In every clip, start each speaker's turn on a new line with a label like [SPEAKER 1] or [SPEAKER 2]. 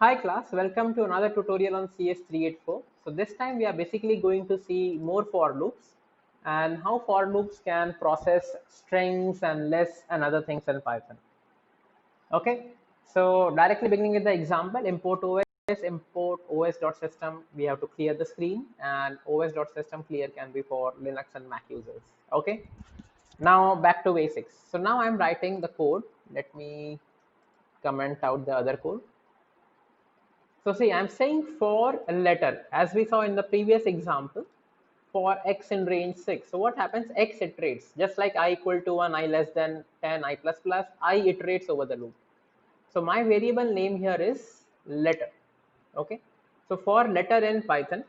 [SPEAKER 1] Hi class, welcome to another tutorial on CS384. So this time we are basically going to see more for loops and how for loops can process strings and lists and other things in Python. Okay, so directly beginning with the example, import os.system, we have to clear the screen, and os.system clear can be for Linux and Mac users. Okay, now back to basics. So now I'm writing the code. Let me comment out the other code. So see, I'm saying for a letter, as we saw in the previous example, for x in range 6. So what happens? X iterates, just like I equal to 1, I less than 10, I plus plus, I iterates over the loop. So my variable name here is letter. Okay. So for letter in Python,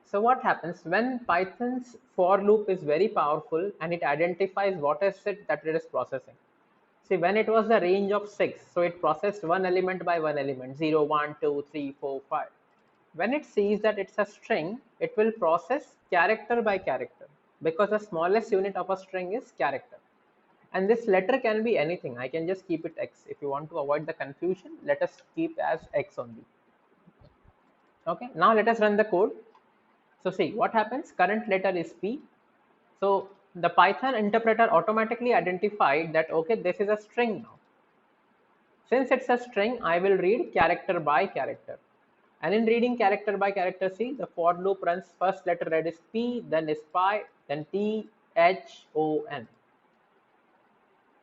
[SPEAKER 1] so what happens when Python's for loop is very powerful and it identifies what is it that it is processing. See, when it was the range of 6, so it processed one element by one element, 0, 1, 2, 3, 4, 5. When it sees that it's a string, it will process character by character because the smallest unit of a string is character. And this letter can be anything. I can just keep it x. If you want to avoid the confusion, let us keep as x only. Okay, now let us run the code. So see what happens. Current letter is P. So the Python interpreter automatically identified that, okay, this is a string now. Since it's a string, I will read character by character. And in reading character by character, see the for loop runs first letter read is P, then is pi, then T, H, O, N.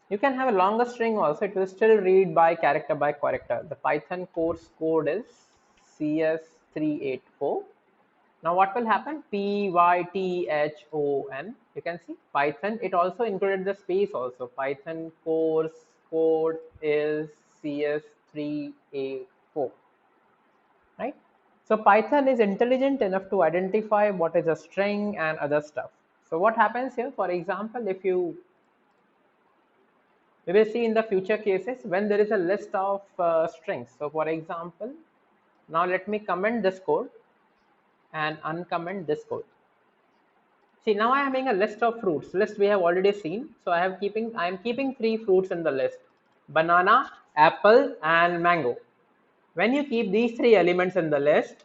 [SPEAKER 1] You can have a longer string also, it will still read by character. The Python course code is CS384. Now what will happen? P, Y, T, H, O, N. You can see Python, it also included the space also. Python course code is CS384. Right? So Python is intelligent enough to identify what is a string and other stuff. So what happens here, for example, if you, we will see in the future cases when there is a list of strings. So for example, now let me comment this code and uncomment this code. See, now I am having a list of fruits. List we have already seen. So I am keeping 3 fruits in the list: banana, apple, and mango. When you keep these 3 elements in the list,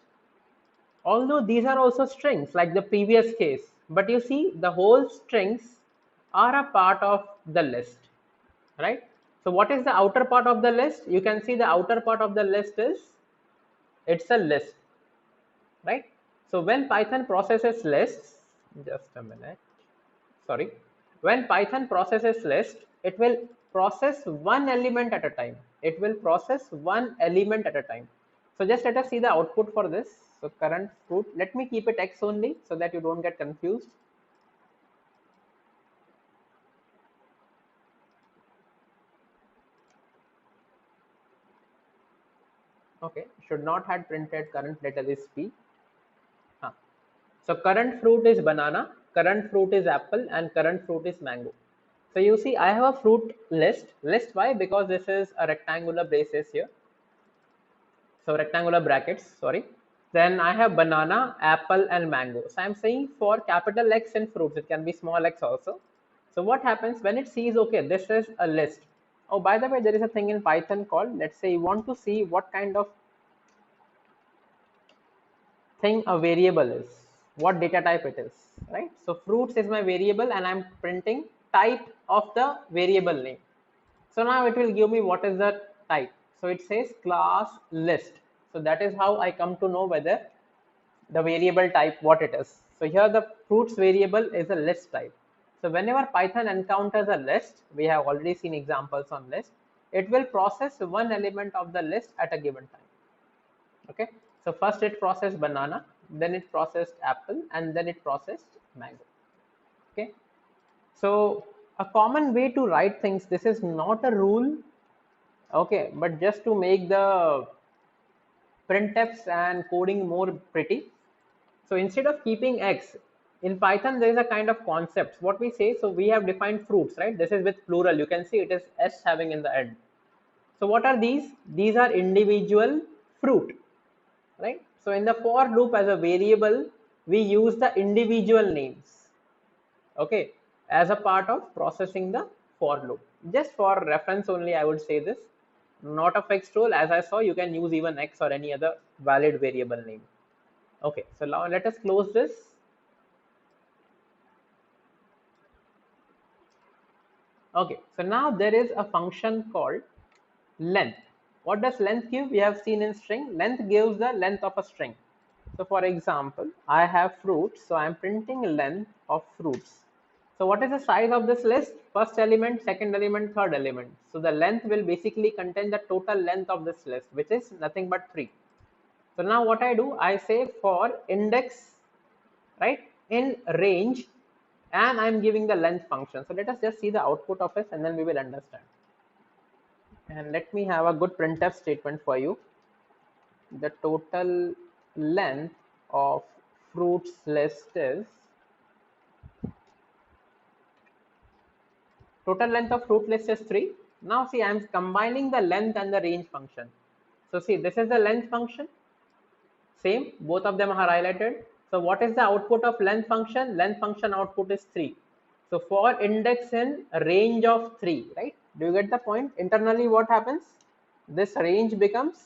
[SPEAKER 1] although these are also strings like the previous case, but you see the whole strings are a part of the list, right? So what is the outer part of the list? You can see the outer part of the list is, it's a list, right? So when Python processes lists, just a minute, sorry, when Python processes list, it will process one element at a time. It will process one element at a time. So just let us see the output for this. So current fruit, let me keep it x only so that you don't get confused. Okay, should not had printed current letter is P. So current fruit is banana, current fruit is apple, and current fruit is mango. So you see I have a fruit list. List why? Because this is a rectangular braces here. So rectangular brackets, sorry. Then I have banana, apple, and mango. So I'm saying for capital X in fruits, it can be small x also. So what happens when it sees, okay, this is a list. Oh, by the way, there is a thing in Python called, let's say you want to see what kind of thing a variable is, what data type it is, right? So fruits is my variable and I'm printing type of the variable name. So now it will give me what is the type. So it says class list. So that is how I come to know whether the variable type what it is. So here the fruits variable is a list type. So whenever Python encounters a list, we have already seen examples on list, it will process one element of the list at a given time. Okay, so first it processed banana, then it processed apple, and then it processed mango. Okay, so a common way to write things, this is not a rule, okay, but just to make the printfs and coding more pretty. So instead of keeping x in Python, there is a kind of concept what we say. So we have defined fruits, right? This is with plural, you can see it is s having in the end. So what are these? These are individual fruit, right? So in the for loop as a variable, we use the individual names, okay, as a part of processing the for loop. Just for reference only, I would say this. not a fixed rule. As I saw, you can use even X or any other valid variable name. Okay, so now let us close this. Okay, so now there is a function called length. What does length give? We have seen in string, length gives the length of a string. So for example, I have fruits, so I'm printing length of fruits. So what is the size of this list? First element, second element, third element. So the length will basically contain the total length of this list, which is nothing but 3. So now what I do, I say for index, right, in range, and I'm giving the length function. So let us just see the output of it and then we will understand. And let me have a good printf statement for you. The total length of fruits list is, total length of fruit list is 3. Now see, I'm combining the length and the range function. So see, this is the length function. Same, both of them are highlighted. So what is the output of length function? Length function output is 3. So for index in range of 3, right? Do you get the point? Internally what happens? This range becomes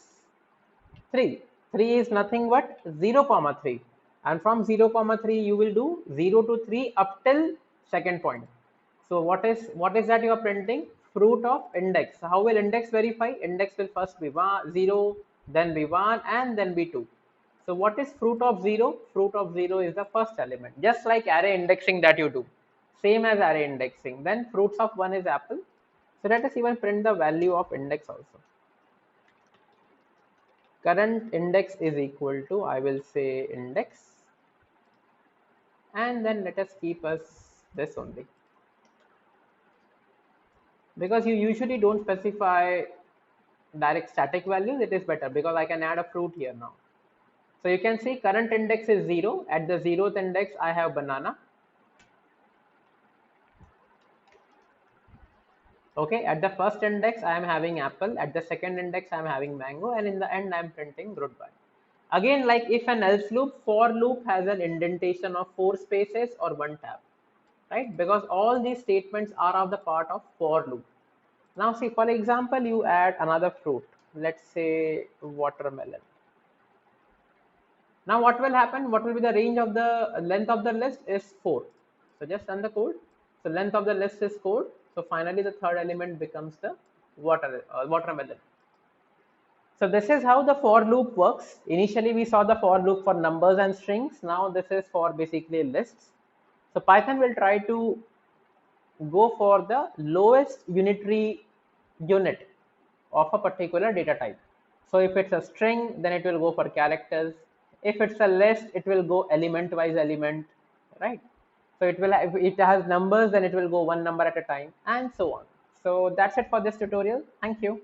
[SPEAKER 1] 3. 3 is nothing but 0 comma 3. And from 0 comma 3 you will do 0 to 3 up till second point. So what is that you are printing? Fruit of index. So how will index verify? Index will first be 0, then be 1, and then be 2. So what is fruit of 0? Fruit of 0 is the first element, just like array indexing that you do. Same as array indexing. Then fruits of 1 is apple. So let us even print the value of index also. Current index is equal to, I will say index, and then let us keep us this only, because you usually don't specify direct static values. It is better because I can add a fruit here now. So you can see current index is 0. At the 0th index I have banana. Okay, at the first index I am having apple, at the second index I am having mango, and in the end I am printing goodbye. Again, like if and else loop, for loop has an indentation of 4 spaces or 1 tab, right? Because all these statements are of the part of for loop. Now see, for example, you add another fruit, let's say watermelon. Now what will happen? What will be the range of the length of the list is 4. So just run the code. So length of the list is 4. So finally the third element becomes the watermelon. So this is how the for loop works. Initially we saw the for loop for numbers and strings. Now this is for basically lists. So Python will try to go for the lowest unitary unit of a particular data type. So if it's a string, then it will go for characters. If it's a list, it will go element wise element, right? So it will, if it has numbers, then it will go one number at a time, and so on. So that's it for this tutorial. Thank you.